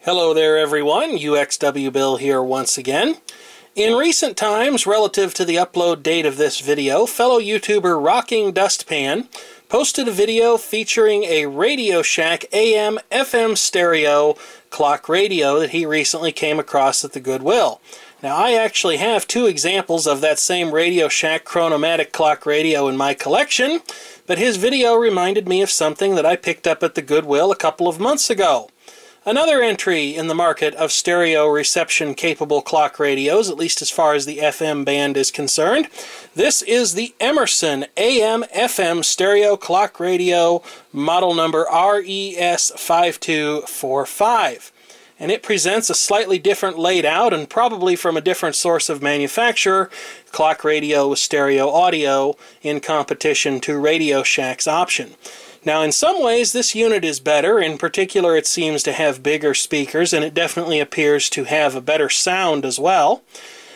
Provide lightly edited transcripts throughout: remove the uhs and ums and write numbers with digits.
Hello there everyone, UXW Bill here once again. In recent times, relative to the upload date of this video, fellow YouTuber Rocking Dustpan posted a video featuring a Radio Shack AM/FM stereo clock radio that he recently came across at the Goodwill. Now, I actually have two examples of that same Radio Shack Chronomatic clock radio in my collection, but his video reminded me of something that I picked up at the Goodwill a couple of months ago. Another entry in the market of stereo reception capable clock radios, at least as far as the FM band is concerned. This is the Emerson AM/FM stereo clock radio, model number RES5245. And it presents a slightly different layout and probably from a different source of manufacturer, clock radio with stereo audio in competition to Radio Shack's option. Now, in some ways, this unit is better. In particular, it seems to have bigger speakers, and it definitely appears to have a better sound as well.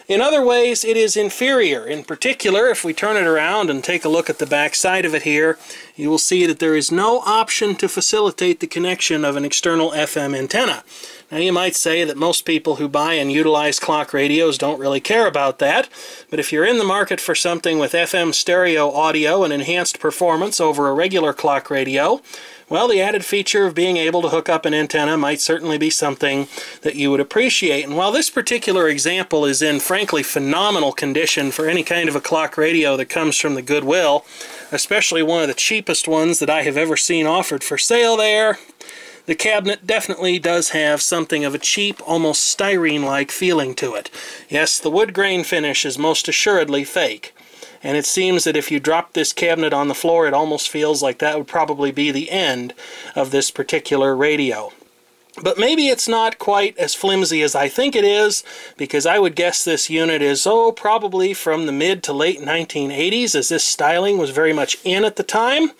In other ways, it is inferior. In particular, if we turn it around and take a look at the back side of it here, you will see that there is no option to facilitate the connection of an external FM antenna. Now, you might say that most people who buy and utilize clock radios don't really care about that, but if you're in the market for something with FM stereo audio and enhanced performance over a regular clock radio, well, the added feature of being able to hook up an antenna might certainly be something that you would appreciate. And while this particular example is in, frankly, phenomenal condition for any kind of a clock radio that comes from the Goodwill, especially one of the cheapest ones that I have ever seen offered for sale there, the cabinet definitely does have something of a cheap, almost styrene-like feeling to it. Yes, the wood grain finish is most assuredly fake. And it seems that if you drop this cabinet on the floor, it almost feels like that would probably be the end of this particular radio. But maybe it's not quite as flimsy as I think it is, because I would guess this unit is, probably from the mid to late 1980s, as this styling was very much in at the time.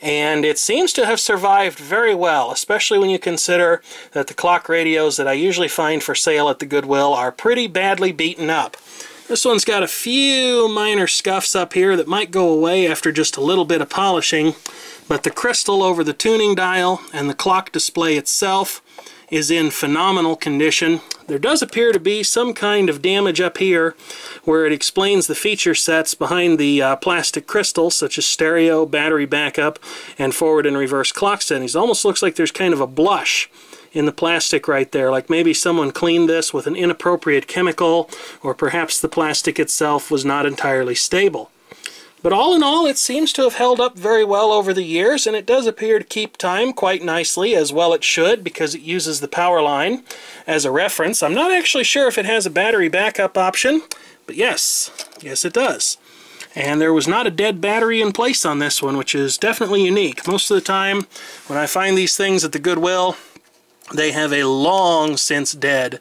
And it seems to have survived very well, especially when you consider that the clock radios that I usually find for sale at the Goodwill are pretty badly beaten up. This one's got a few minor scuffs up here that might go away after just a little bit of polishing, but the crystal over the tuning dial and the clock display itself is in phenomenal condition. There does appear to be some kind of damage up here where it explains the feature sets behind the plastic crystals, such as stereo, battery backup, and forward and reverse clock settings. It almost looks like there's kind of a blush in the plastic right there, like maybe someone cleaned this with an inappropriate chemical, or perhaps the plastic itself was not entirely stable. But all in all, it seems to have held up very well over the years, and it does appear to keep time quite nicely, as well it should, because it uses the power line as a reference. I'm not actually sure if it has a battery backup option, but yes it does. And there was not a dead battery in place on this one, which is definitely unique. Most of the time, when I find these things at the Goodwill, they have a long since dead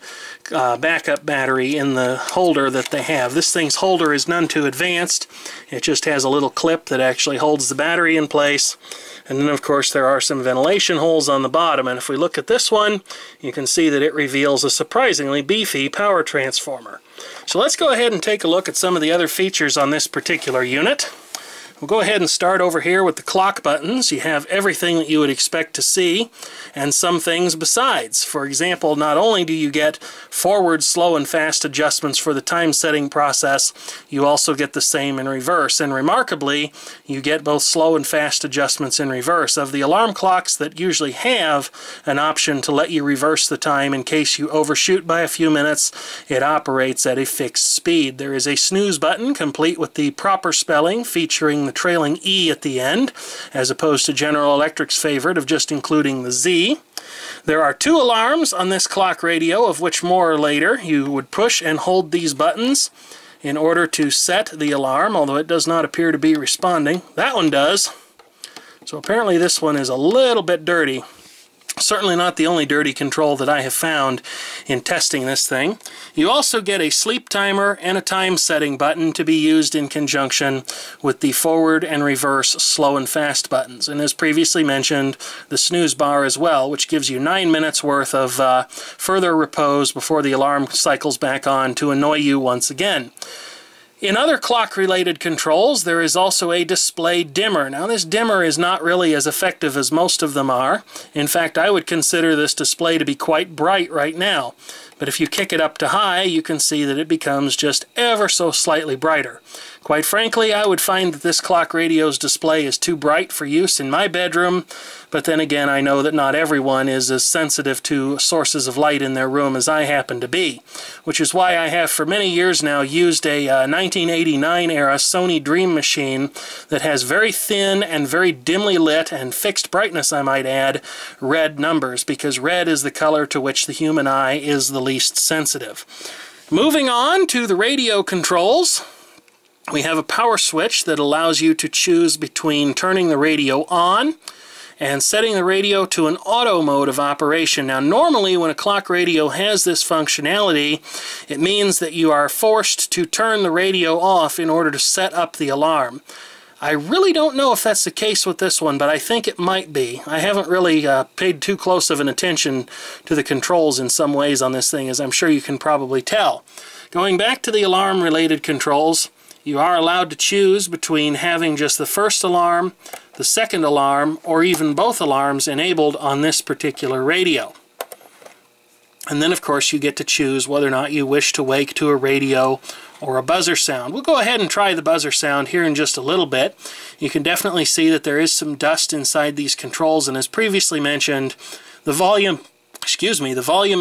backup battery in the holder that they have. This thing's holder is none too advanced. It just has a little clip that actually holds the battery in place. And then, of course, there are some ventilation holes on the bottom. And if we look at this one, you can see that it reveals a surprisingly beefy power transformer. So let's go ahead and take a look at some of the other features on this particular unit. We'll go ahead and start over here with the clock buttons. You have everything that you would expect to see, and some things besides. For example, not only do you get forward, slow, and fast adjustments for the time setting process, you also get the same in reverse. And remarkably, you get both slow and fast adjustments in reverse. Of the alarm clocks that usually have an option to let you reverse the time in case you overshoot by a few minutes, it operates at a fixed speed. There is a snooze button, complete with the proper spelling, featuring the trailing E at the end, as opposed to General Electric's favorite of just including the Z. There are two alarms on this clock radio, of which more later. You would push and hold these buttons in order to set the alarm, although it does not appear to be responding. That one does. So apparently this one is a little bit dirty. Certainly not the only dirty control that I have found in testing this thing. You also get a sleep timer and a time setting button to be used in conjunction with the forward and reverse slow and fast buttons. And as previously mentioned, the snooze bar as well, which gives you 9 minutes worth of further repose before the alarm cycles back on to annoy you once again. In other clock-related controls, there is also a display dimmer. Now, this dimmer is not really as effective as most of them are. In fact, I would consider this display to be quite bright right now. But if you kick it up to high, you can see that it becomes just ever so slightly brighter. Quite frankly, I would find that this clock radio's display is too bright for use in my bedroom, but then again, I know that not everyone is as sensitive to sources of light in their room as I happen to be, which is why I have for many years now used a 1989 era Sony Dream machine that has very thin and very dimly lit and fixed brightness, I might add, red numbers, because red is the color to which the human eye is the least sensitive. Moving on to the radio controls, we have a power switch that allows you to choose between turning the radio on and setting the radio to an auto mode of operation. Now, normally when a clock radio has this functionality, it means that you are forced to turn the radio off in order to set up the alarm. I really don't know if that's the case with this one, but I think it might be. I haven't really paid too close of an attention to the controls in some ways on this thing, as I'm sure you can probably tell. Going back to the alarm-related controls, you are allowed to choose between having just the first alarm, the second alarm, or even both alarms enabled on this particular radio. And then, of course, you get to choose whether or not you wish to wake to a radio or a buzzer sound. We'll go ahead and try the buzzer sound here in just a little bit. You can definitely see that there is some dust inside these controls, and as previously mentioned, the volume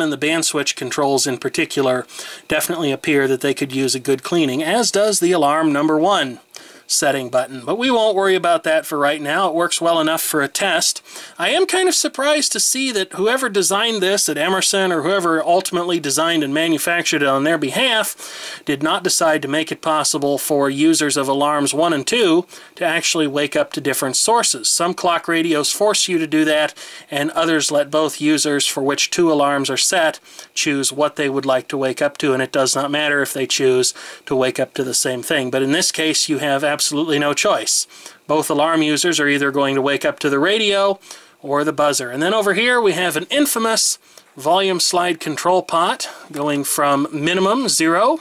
and the band switch controls in particular definitely appear that they could use a good cleaning, as does the alarm number 1 setting button. But we won't worry about that for right now. It works well enough for a test. I am kind of surprised to see that whoever designed this at Emerson, or whoever ultimately designed and manufactured it on their behalf, did not decide to make it possible for users of alarms 1 and 2 to actually wake up to different sources. Some clock radios force you to do that, and others let both users for which 2 alarms are set choose what they would like to wake up to, and it does not matter if they choose to wake up to the same thing. But in this case, you have absolutely no choice. Both alarm users are either going to wake up to the radio or the buzzer. And then over here we have an infamous volume slide control pot going from minimum 0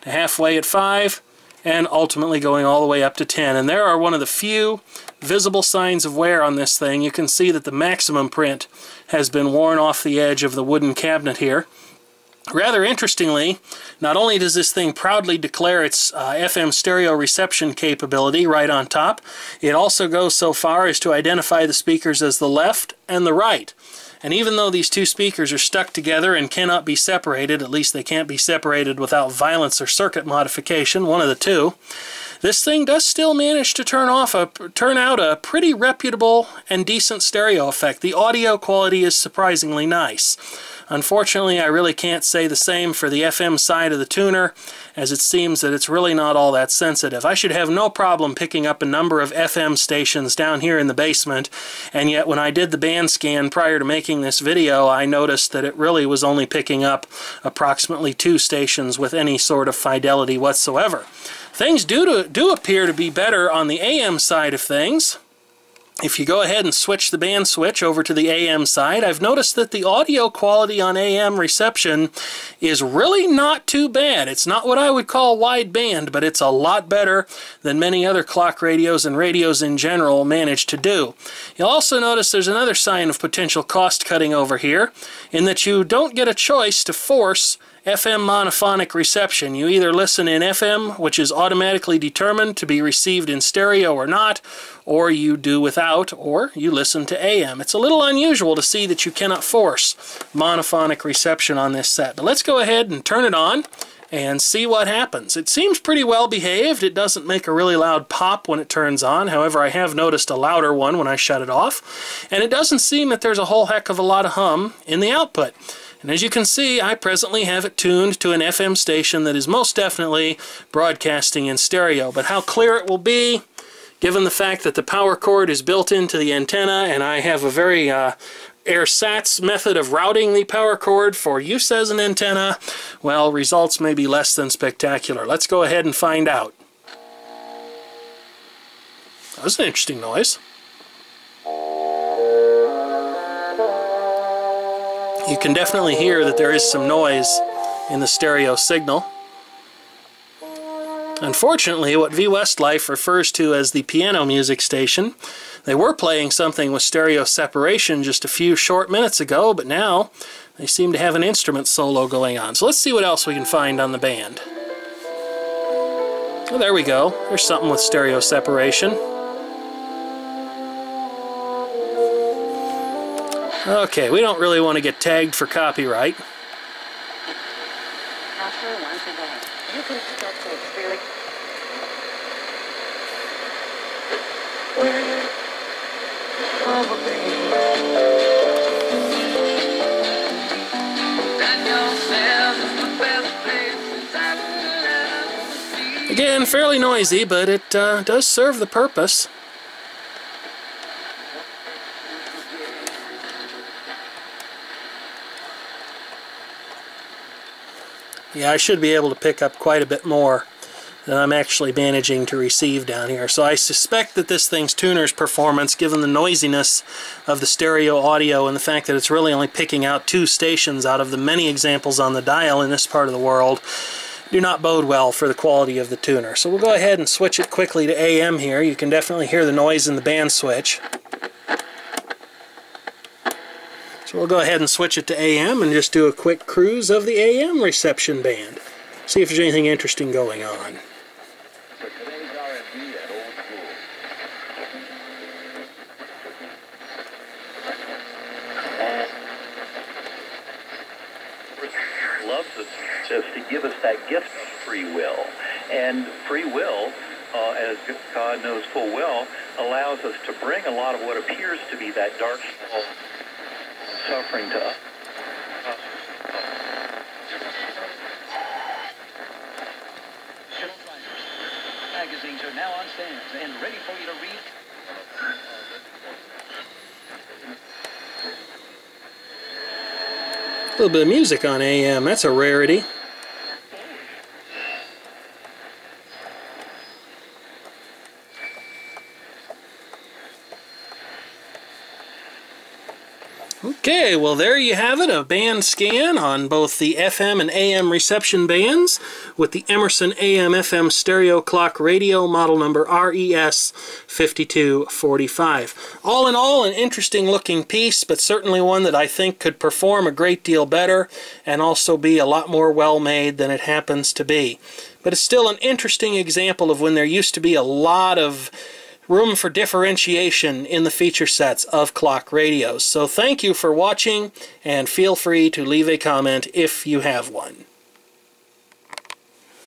to halfway at 5 and ultimately going all the way up to 10. And there are one of the few visible signs of wear on this thing. You can see that the maximum print has been worn off the edge of the wooden cabinet here. Rather interestingly, not only does this thing proudly declare its FM stereo reception capability right on top, it also goes so far as to identify the speakers as the left and the right. And even though these 2 speakers are stuck together and cannot be separated, at least they can't be separated without violence or circuit modification, one of the 2, this thing does still manage to turn out a pretty reputable and decent stereo effect. The audio quality is surprisingly nice. Unfortunately, I really can't say the same for the FM side of the tuner, as it seems that it's really not all that sensitive. I should have no problem picking up a number of FM stations down here in the basement, and yet when I did the band scan prior to making this video, I noticed that it really was only picking up approximately 2 stations with any sort of fidelity whatsoever. Things do appear to be better on the AM side of things. If you go ahead and switch the band switch over to the AM side, I've noticed that the audio quality on AM reception is really not too bad. It's not what I would call wideband, but it's a lot better than many other clock radios and radios in general manage to do. You'll also notice there's another sign of potential cost cutting over here, in that you don't get a choice to force FM monophonic reception. You either listen in FM, which is automatically determined to be received in stereo or not, or you do without, or you listen to AM. It's a little unusual to see that you cannot force monophonic reception on this set. But let's go ahead and turn it on and see what happens. It seems pretty well behaved. It doesn't make a really loud pop when it turns on. However, I have noticed a louder one when I shut it off. And it doesn't seem that there's a whole heck of a lot of hum in the output. And as you can see, I presently have it tuned to an FM station that is most definitely broadcasting in stereo. But how clear it will be, given the fact that the power cord is built into the antenna, and I have a very ersatz method of routing the power cord for use as an antenna, well, results may be less than spectacular. Let's go ahead and find out. That was an interesting noise. You can definitely hear that there is some noise in the stereo signal. Unfortunately, what V Westlife refers to as the piano music station, they were playing something with stereo separation just a few short minutes ago, but now they seem to have an instrument solo going on. So let's see what else we can find on the band. Oh, there we go. There's something with stereo separation. Okay, we don't really want to get tagged for copyright. After once a day, you can expect to experience Again, fairly noisy, but it does serve the purpose. Yeah, I should be able to pick up quite a bit more than I'm actually managing to receive down here. So I suspect that this thing's tuner's performance, given the noisiness of the stereo audio and the fact that it's really only picking out 2 stations out of the many examples on the dial in this part of the world, do not bode well for the quality of the tuner. So we'll go ahead and switch it quickly to AM here. You can definitely hear the noise in the band switch. So we'll go ahead and switch it to AM and just do a quick cruise of the AM reception band. See if there's anything interesting going on. Loves us just to give us that gift of free will. And free will, as God knows full well, allows us to bring a lot of what appears to be that dark suffering to us. Magazines are now on stands and ready for you to read. A little bit of music on AM, that's a rarity. Okay, well there you have it, a band scan on both the FM and AM reception bands with the Emerson AM/FM stereo clock radio model number RES5245. All in all, an interesting looking piece, but certainly one that I think could perform a great deal better and also be a lot more well made than it happens to be. But it's still an interesting example of when there used to be a lot of room for differentiation in the feature sets of clock radios. So thank you for watching, and feel free to leave a comment if you have one.